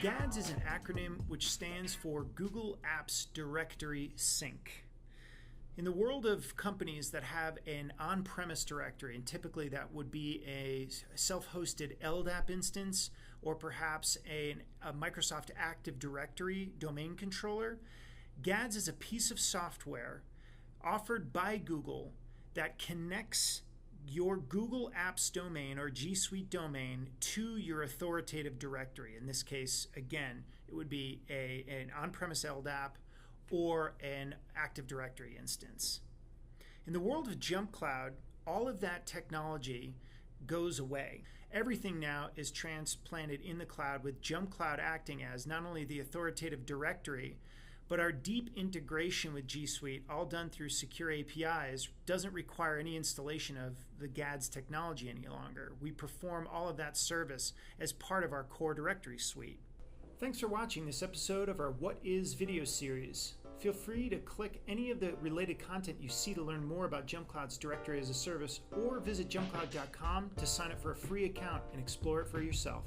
GADS is an acronym which stands for Google Apps Directory Sync. In the world of companies that have an on-premise directory, and typically that would be a self-hosted LDAP instance or perhaps a Microsoft Active Directory domain controller, GADS is a piece of software offered by Google that connects your Google Apps domain or G Suite domain to your authoritative directory. In this case, again, it would be an on-premise LDAP or an Active Directory instance. In the world of JumpCloud, all of that technology goes away. Everything now is transplanted in the cloud with JumpCloud acting as not only the authoritative directory, but our deep integration with G Suite, all done through secure APIs, doesn't require any installation of the GADS technology any longer. We perform all of that service as part of our core directory suite. Thanks for watching this episode of our What Is video series. Feel free to click any of the related content you see to learn more about JumpCloud's Directory-as-a-Service, or visit jumpcloud.com to sign up for a free account and explore it for yourself.